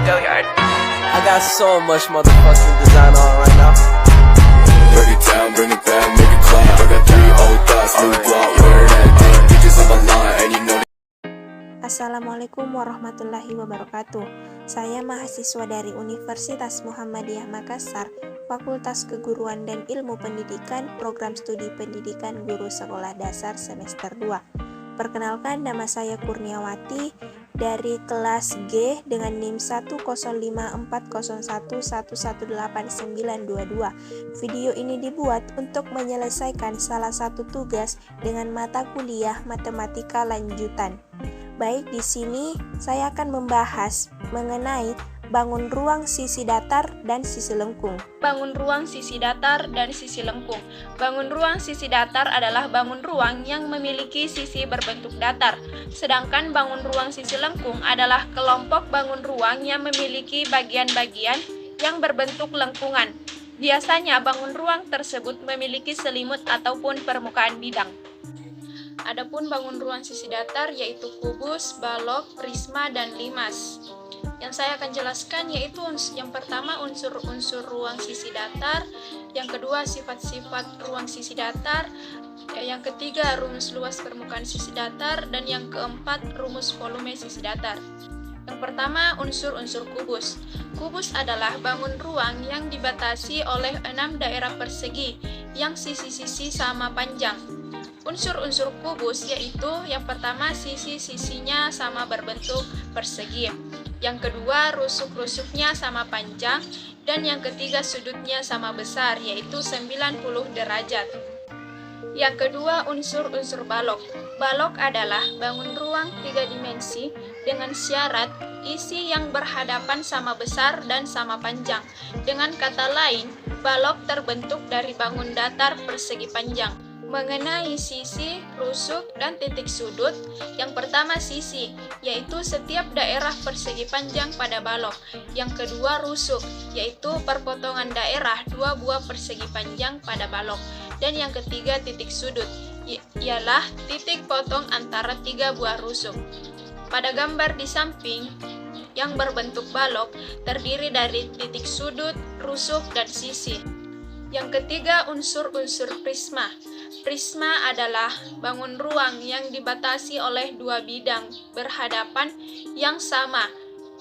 I got so much motherfucking design on right now. Break it down, bring it back, make it clap. I got 3 old thoughts, new block, where that day. Bitches on my line, and you know. Assalamualaikum warahmatullahi wabarakatuh. Saya mahasiswa dari Universitas Muhammadiyah Makassar, Fakultas Keguruan dan Ilmu Pendidikan, Program Studi Pendidikan Guru Sekolah Dasar Semester 2. Perkenalkan, nama saya Kurniawati dari kelas G dengan NIM 10540111892. Video ini dibuat untuk menyelesaikan salah satu tugas dengan mata kuliah matematika lanjutan. Baik, di sini saya akan membahas mengenai bangun ruang sisi datar dan sisi lengkung. Bangun ruang sisi datar dan sisi lengkung. Bangun ruang sisi datar adalah bangun ruang yang memiliki sisi berbentuk datar. Sedangkan bangun ruang sisi lengkung adalah kelompok bangun ruang yang memiliki bagian-bagian yang berbentuk lengkungan. Biasanya bangun ruang tersebut memiliki selimut ataupun permukaan bidang. Adapun bangun ruang sisi datar yaitu kubus, balok, prisma, dan limas. Yang saya akan jelaskan yaitu yang pertama unsur-unsur ruang sisi datar, yang kedua sifat-sifat ruang sisi datar, yang ketiga rumus luas permukaan sisi datar, dan yang keempat rumus volume sisi datar. Yang pertama, unsur-unsur kubus. Kubus adalah bangun ruang yang dibatasi oleh 6 daerah persegi yang sisi-sisi sama panjang. Unsur-unsur kubus yaitu yang pertama sisi-sisinya sama berbentuk persegi, yang kedua rusuk-rusuknya sama panjang, dan yang ketiga sudutnya sama besar yaitu 90 derajat. Yang kedua, unsur-unsur balok. Balok adalah bangun ruang 3 dimensi dengan syarat isi yang berhadapan sama besar dan sama panjang. Dengan kata lain, balok terbentuk dari bangun datar persegi panjang. Mengenai sisi, rusuk, dan titik sudut, yang pertama sisi, yaitu setiap daerah persegi panjang pada balok. Yang kedua rusuk, yaitu perpotongan daerah 2 buah persegi panjang pada balok. Dan yang ketiga titik sudut, ialah titik potong antara 3 buah rusuk. Pada gambar di samping, yang berbentuk balok terdiri dari titik sudut, rusuk, dan sisi. Yang ketiga, unsur-unsur prisma. Prisma adalah bangun ruang yang dibatasi oleh 2 bidang berhadapan yang sama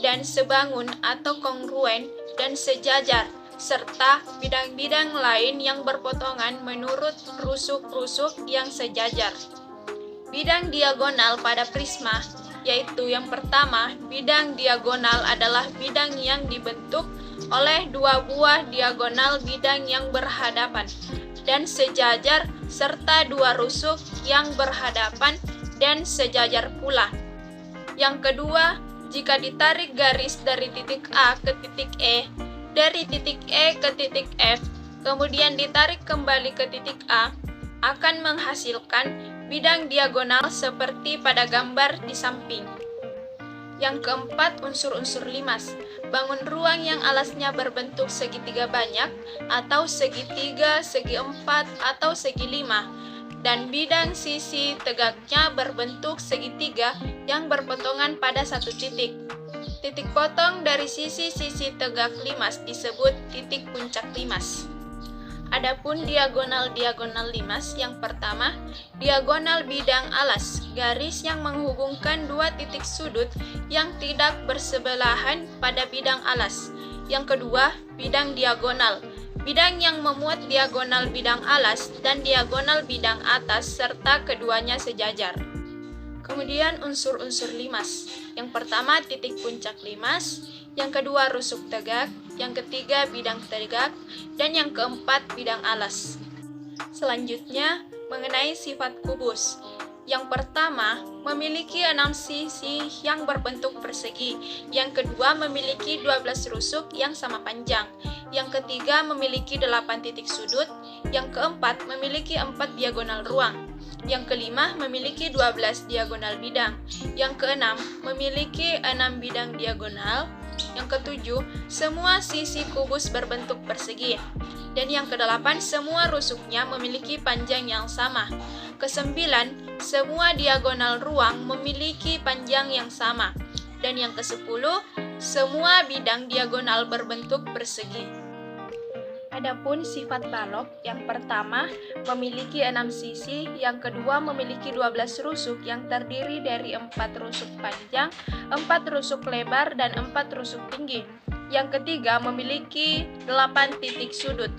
dan sebangun atau kongruen dan sejajar, serta bidang-bidang lain yang berpotongan menurut rusuk-rusuk yang sejajar. Bidang diagonal pada prisma, yaitu yang pertama, bidang diagonal adalah bidang yang dibentuk oleh 2 buah diagonal bidang yang berhadapan dan sejajar serta 2 rusuk yang berhadapan dan sejajar pula. Yang kedua, jika ditarik garis dari titik A ke titik E, dari titik E ke titik F, kemudian ditarik kembali ke titik A, akan menghasilkan bidang diagonal seperti pada gambar di samping. Yang keempat, unsur-unsur limas. Bangun ruang yang alasnya berbentuk segitiga banyak atau segitiga, segi 4, atau segi 5, dan bidang sisi tegaknya berbentuk segitiga yang berpotongan pada satu titik. Titik potong dari sisi-sisi tegak limas disebut titik puncak limas. Adapun diagonal-diagonal limas, yang pertama, diagonal bidang alas, garis yang menghubungkan 2 titik sudut yang tidak bersebelahan pada bidang alas. Yang kedua, bidang diagonal, bidang yang memuat diagonal bidang alas dan diagonal bidang atas serta keduanya sejajar. Kemudian unsur-unsur limas. Yang pertama, titik puncak limas, yang kedua rusuk tegak, yang ketiga bidang tegak, dan yang keempat bidang alas. Selanjutnya, mengenai sifat kubus. Yang pertama, memiliki 6 sisi yang berbentuk persegi. Yang kedua, memiliki 12 rusuk yang sama panjang. Yang ketiga, memiliki 8 titik sudut. Yang keempat, memiliki 4 diagonal ruang. Yang kelima, memiliki 12 diagonal bidang. Yang keenam, memiliki 6 bidang diagonal. Yang ketujuh, semua sisi kubus berbentuk persegi. Dan yang kedelapan, semua rusuknya memiliki panjang yang sama. Kesembilan, semua diagonal ruang memiliki panjang yang sama. Dan yang ke-10, semua bidang diagonal berbentuk persegi. Adapun sifat balok, yang pertama memiliki 6 sisi, yang kedua memiliki 12 rusuk yang terdiri dari 4 rusuk panjang, 4 rusuk lebar, dan 4 rusuk tinggi. Yang ketiga memiliki 8 titik sudut.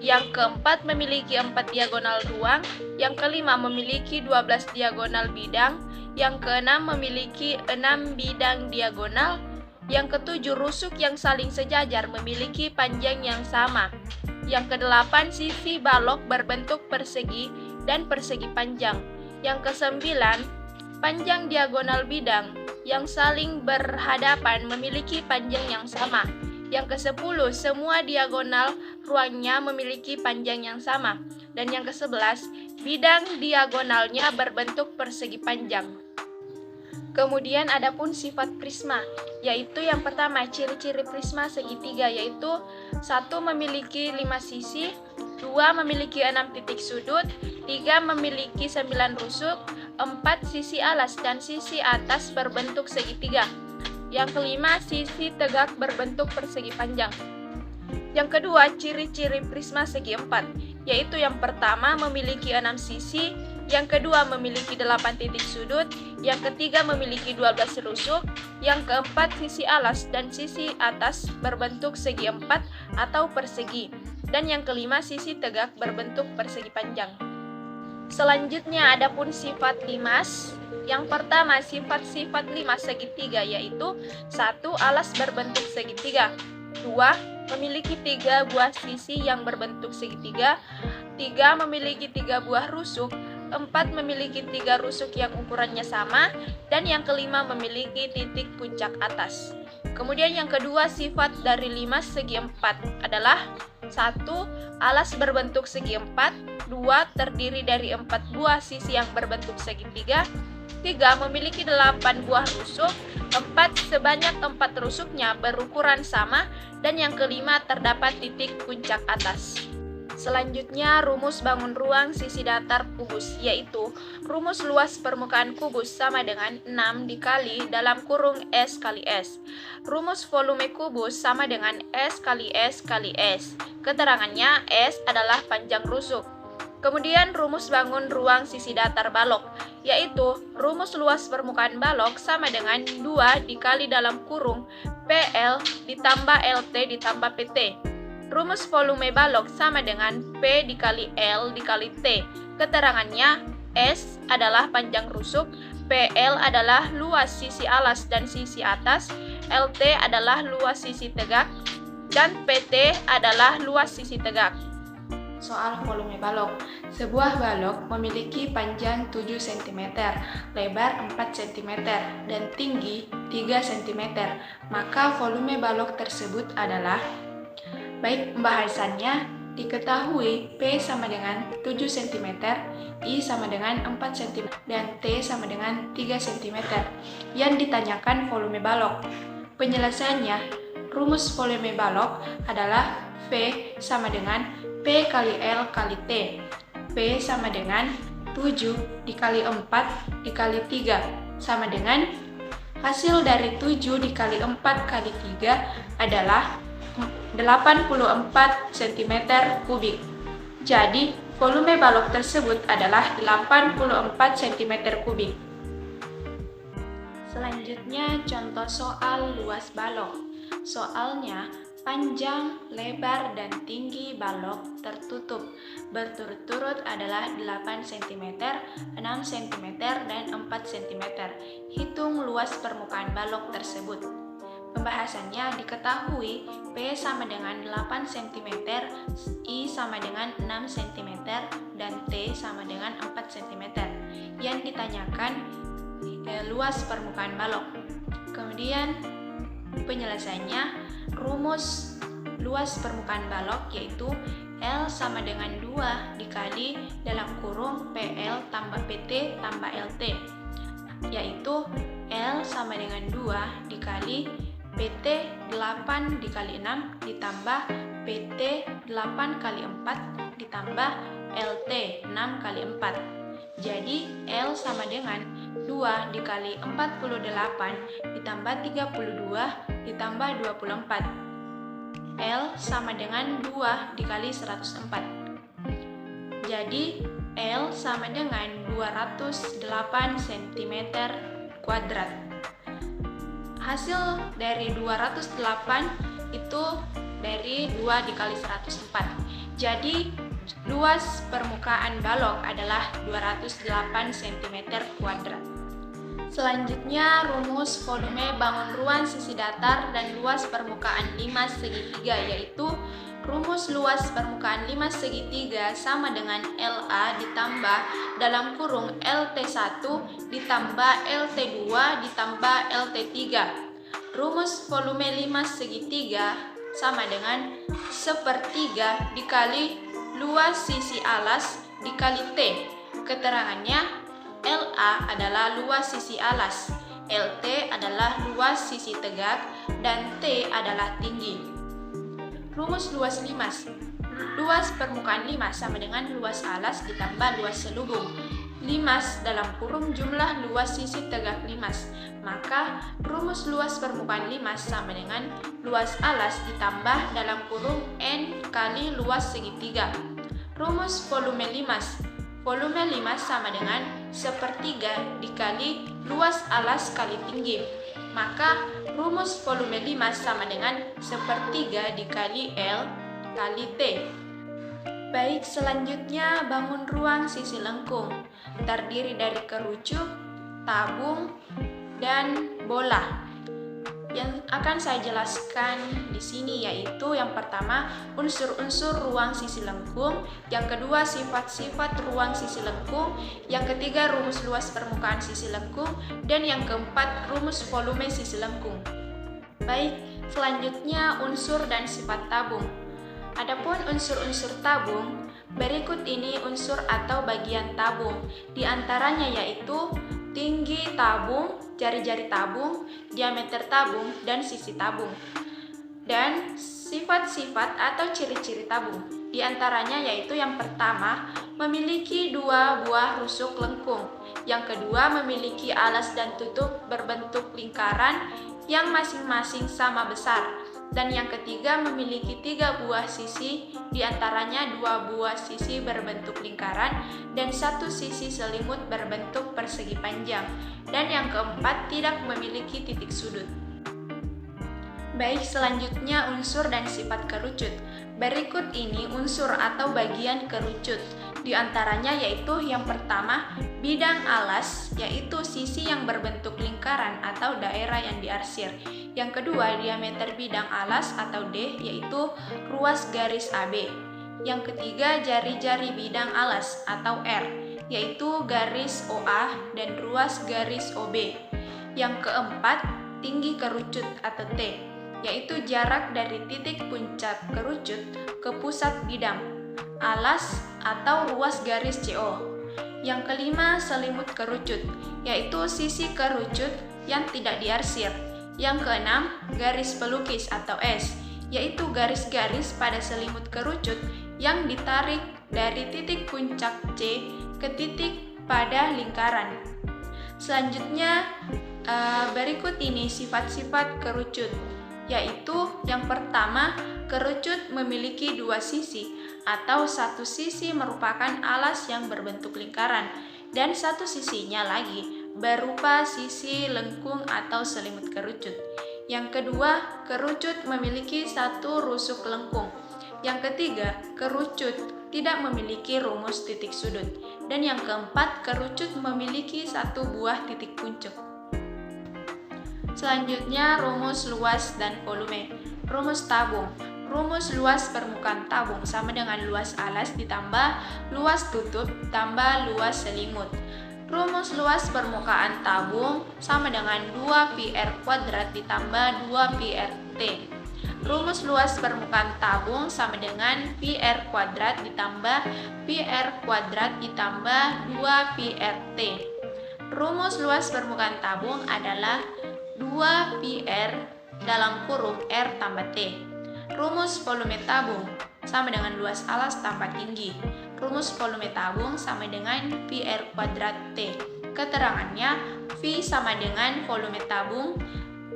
Yang keempat memiliki 4 diagonal ruang. Yang kelima memiliki 12 diagonal bidang. Yang keenam memiliki 6 bidang diagonal. Yang ketujuh rusuk yang saling sejajar memiliki panjang yang sama. Yang kedelapan sisi balok berbentuk persegi dan persegi panjang. Yang kesembilan panjang diagonal bidang yang saling berhadapan memiliki panjang yang sama. Yang ke-10 semua diagonal ruangnya memiliki panjang yang sama. Dan yang ke-11 bidang diagonalnya berbentuk persegi panjang. Kemudian adapun sifat prisma, yaitu yang pertama ciri-ciri prisma segitiga, yaitu 1 memiliki 5 sisi, 2 memiliki 6 titik sudut, 3 memiliki 9 rusuk, 4 sisi alas dan sisi atas berbentuk segitiga. Yang kelima sisi tegak berbentuk persegi panjang. Yang kedua ciri-ciri prisma segi empat, yaitu yang pertama memiliki 6 sisi, yang kedua memiliki 8 titik sudut, yang ketiga memiliki 12 rusuk, yang keempat sisi alas dan sisi atas berbentuk segi empat atau persegi, dan yang kelima sisi tegak berbentuk persegi panjang. Selanjutnya adapun sifat limas. Yang pertama sifat-sifat limas segitiga, yaitu 1 alas berbentuk segitiga, 2 memiliki 3 buah sisi yang berbentuk segitiga, 3 memiliki 3 buah rusuk, 4 memiliki 3 rusuk yang ukurannya sama, dan yang kelima memiliki titik puncak atas. Kemudian yang kedua sifat dari limas segi empat adalah 1 alas berbentuk segi empat, 2 terdiri dari 4 buah sisi yang berbentuk segitiga, 3 memiliki 8 buah rusuk, 4 sebanyak 4 rusuknya berukuran sama, dan yang kelima terdapat titik puncak atas. Selanjutnya rumus bangun ruang sisi datar kubus, yaitu rumus luas permukaan kubus sama dengan 6 dikali dalam kurung S kali S. Rumus volume kubus sama dengan S kali S kali S. Keterangannya S adalah panjang rusuk. Kemudian rumus bangun ruang sisi datar balok, yaitu rumus luas permukaan balok sama dengan 2 dikali dalam kurung PL ditambah LT ditambah PT. Rumus volume balok sama dengan P dikali L dikali T. Keterangannya S adalah panjang rusuk, PL adalah luas sisi alas dan sisi atas, LT adalah luas sisi tegak, dan PT adalah luas sisi tegak. Soal volume balok. Sebuah balok memiliki panjang 7 cm, lebar 4 cm, dan tinggi 3 cm. Maka volume balok tersebut adalah, baik pembahasannya, diketahui P sama dengan 7 cm, I sama dengan 4 cm, dan T sama dengan 3 cm. Yang ditanyakan volume balok. Penyelesaiannya, rumus volume balok adalah V sama dengan P kali L kali T. P sama dengan 7 dikali 4 dikali 3 sama dengan hasil dari 7 dikali 4 kali 3 adalah 84 cm kubik. Jadi volume balok tersebut adalah 84 cm kubik. Selanjutnya contoh soal luas balok. Soalnya panjang, lebar, dan tinggi balok tertutup berturut-turut adalah 8 cm, 6 cm, dan 4 cm. Hitung luas permukaan balok tersebut. Pembahasannya diketahui P sama dengan 8 cm, I sama dengan 6 cm, dan T sama dengan 4 cm. Yang ditanyakan luas permukaan balok. Kemudian penyelesaiannya, rumus luas permukaan balok yaitu L sama dengan 2 dikali dalam kurung PL tambah PT tambah LT, yaitu L sama dengan 2 dikali PT 8 dikali 6 ditambah PT 8 kali 4 ditambah LT 6 kali 4. Jadi L sama dengan 2 2 dikali 48 ditambah 32 ditambah 24. L sama dengan 2 dikali 104. Jadi L sama dengan 208 cm kuadrat. Hasil dari 208 itu dari 2 dikali 104. Jadi luas permukaan balok adalah 208 cm kuadrat. Selanjutnya rumus volume bangun ruang sisi datar dan luas permukaan 5 segitiga, yaitu rumus luas permukaan 5 segitiga sama dengan LA ditambah dalam kurung LT1 ditambah LT2 ditambah LT3. Rumus volume 5 segitiga sama dengan 1/3 dikali luas sisi alas dikali T. Keterangannya, LA adalah luas sisi alas, LT adalah luas sisi tegak, dan T adalah tinggi. Rumus luas limas. Luas permukaan limas sama dengan luas alas ditambah luas selubung. Limas dalam kurung jumlah luas sisi tegak limas. Maka rumus luas permukaan limas sama dengan luas alas ditambah dalam kurung N kali luas segitiga. Rumus volume limas. Volume limas sama dengan 1/3 dikali luas alas kali tinggi. Maka rumus volume limas sama dengan 1/3 dikali L kali T. Baik, selanjutnya bangun ruang sisi lengkung. Terdiri dari kerucut, tabung, dan bola. Yang akan saya jelaskan di sini yaitu yang pertama unsur-unsur ruang sisi lengkung, yang kedua sifat-sifat ruang sisi lengkung, yang ketiga rumus luas permukaan sisi lengkung, dan yang keempat rumus volume sisi lengkung. Baik, selanjutnya unsur dan sifat tabung. Adapun unsur-unsur tabung, berikut ini unsur atau bagian tabung. Di antaranya yaitu tinggi tabung, jari-jari tabung, diameter tabung, dan sisi tabung. Dan sifat-sifat atau ciri-ciri tabung. Di antaranya yaitu yang pertama, memiliki 2 buah rusuk lengkung. Yang kedua, memiliki alas dan tutup berbentuk lingkaran yang masing-masing sama besar. Dan yang ketiga, memiliki 3 buah sisi, diantaranya 2 buah sisi berbentuk lingkaran dan 1 sisi selimut berbentuk persegi panjang. Dan yang keempat, tidak memiliki titik sudut. Baik, selanjutnya unsur dan sifat kerucut. Berikut ini unsur atau bagian kerucut. Di antaranya yaitu yang pertama, bidang alas, yaitu sisi yang berbentuk lingkaran atau daerah yang diarsir. Yang kedua, diameter bidang alas atau D, yaitu ruas garis AB. Yang ketiga, jari-jari bidang alas atau R, yaitu garis OA dan ruas garis OB. Yang keempat, tinggi kerucut atau T, yaitu jarak dari titik puncak kerucut ke pusat bidang alas atau ruas garis CO. Yang kelima, selimut kerucut, yaitu sisi kerucut yang tidak diarsir. Yang keenam, garis pelukis atau S, yaitu garis-garis pada selimut kerucut yang ditarik dari titik puncak C ke titik pada lingkaran. Selanjutnya, berikut ini sifat-sifat kerucut, yaitu yang pertama, kerucut memiliki 2 sisi atau 1 sisi merupakan alas yang berbentuk lingkaran dan 1 sisinya lagi berupa sisi lengkung atau selimut kerucut. Yang kedua, kerucut memiliki 1 rusuk lengkung. Yang ketiga, kerucut tidak memiliki rumus titik sudut. Dan yang keempat, kerucut memiliki 1 buah titik puncak. Selanjutnya, rumus luas dan volume. Rumus tabung. Rumus luas permukaan tabung sama dengan luas alas ditambah luas tutup tambah luas selimut. Rumus luas permukaan tabung sama dengan 2πr kuadrat ditambah 2πrt. Rumus luas permukaan tabung sama dengan πr kuadrat ditambah πr kuadrat ditambah 2πrt. Rumus luas permukaan tabung adalah 2πr dalam kurung r tambah t. Rumus volume tabung sama dengan luas alas tambah tinggi. Rumus volume tabung sama dengan πr kuadrat T. Keterangannya, V sama dengan volume tabung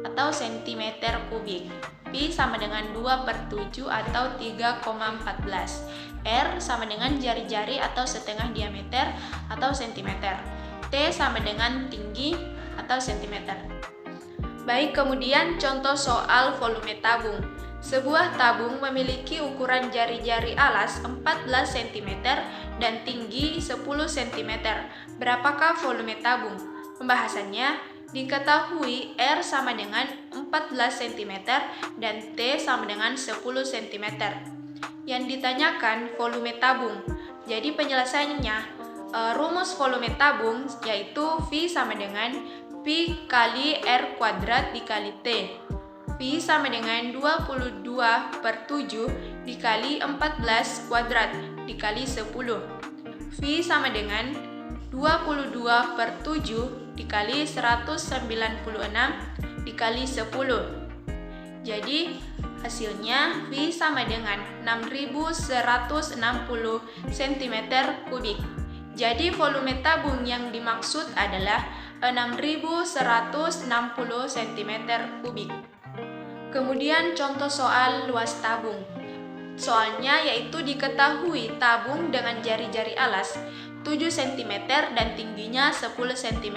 atau cm kubik. Pi sama dengan 2/7 atau 3,14. R sama dengan jari-jari atau setengah diameter atau cm. T sama dengan tinggi atau cm. Baik, kemudian contoh soal volume tabung. Sebuah tabung memiliki ukuran jari-jari alas 14 cm dan tinggi 10 cm. Berapakah volume tabung? Pembahasannya, diketahui R sama dengan 14 cm dan T sama dengan 10 cm. Yang ditanyakan volume tabung. Jadi penyelesaiannya, rumus volume tabung yaitu V sama dengan Pi kali R kuadrat dikali T. V sama dengan 22/7 dikali 14 kuadrat dikali 10. V sama dengan 22/7 dikali 196 dikali 10. Jadi hasilnya V sama dengan 6160 cm3. Jadi volume tabung yang dimaksud adalah 6160 cm3. Kemudian contoh soal luas tabung. Soalnya yaitu diketahui tabung dengan jari-jari alas 7 cm dan tingginya 10 cm.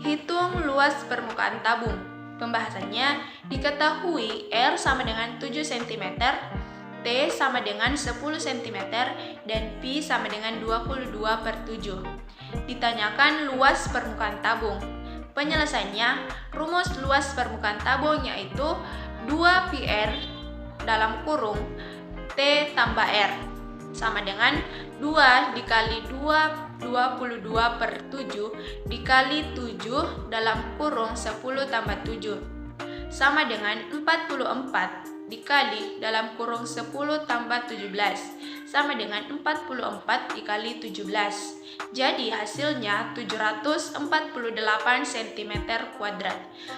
Hitung luas permukaan tabung. Pembahasannya, diketahui R sama dengan 7 cm, T sama dengan 10 cm, dan Pi sama dengan 22/7. Ditanyakan luas permukaan tabung. Penyelesaiannya, rumus luas permukaan tabung yaitu 2πr dalam kurung T tambah R sama dengan 2 dikali 22/7 dikali 7 dalam kurung 10 tambah 7 sama dengan 44 dikali dalam kurung 10 tambah 17 sama dengan 44 dikali 17. Jadi hasilnya 748 cm².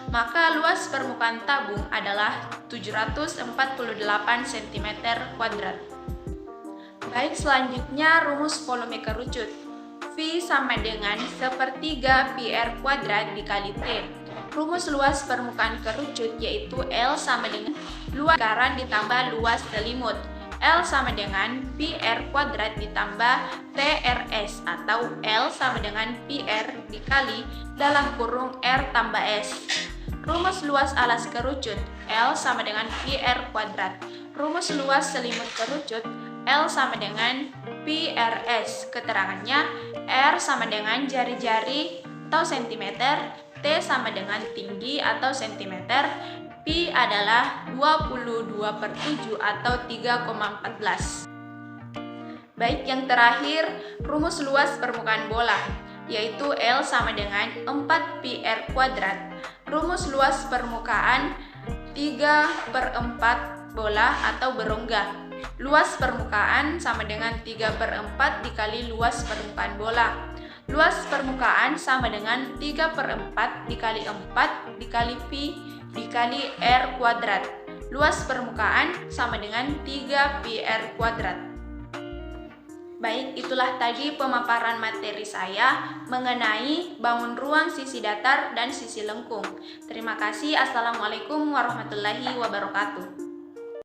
Maka luas permukaan tabung adalah 748 cm². Baik, selanjutnya rumus volume kerucut. V sama dengan 1/3 πr kuadrat dikali T. Rumus luas permukaan kerucut yaitu L sama dengan luas lingkaran ditambah luas selimut. L sama dengan πr kuadrat ditambah TRS atau L sama dengan πr dikali dalam kurung R tambah S. Rumus luas alas kerucut L sama dengan πr kuadrat. Rumus luas selimut kerucut L sama dengan PRS. Keterangannya, R sama dengan jari-jari atau cm, T sama dengan tinggi atau cm, Pi adalah 22/7 atau 3,14. Baik, yang terakhir, rumus luas permukaan bola, yaitu L sama dengan 4πr kuadrat. Rumus luas permukaan 3/4 bola atau berongga. Luas permukaan sama dengan 3/4 dikali luas permukaan bola. Luas permukaan sama dengan 3/4 dikali 4 dikali Pi dikali R kuadrat. Luas permukaan sama dengan 3πr kuadrat. Baik, itulah tadi pemaparan materi saya mengenai bangun ruang sisi datar dan sisi lengkung. Terima kasih. Assalamualaikum warahmatullahi wabarakatuh.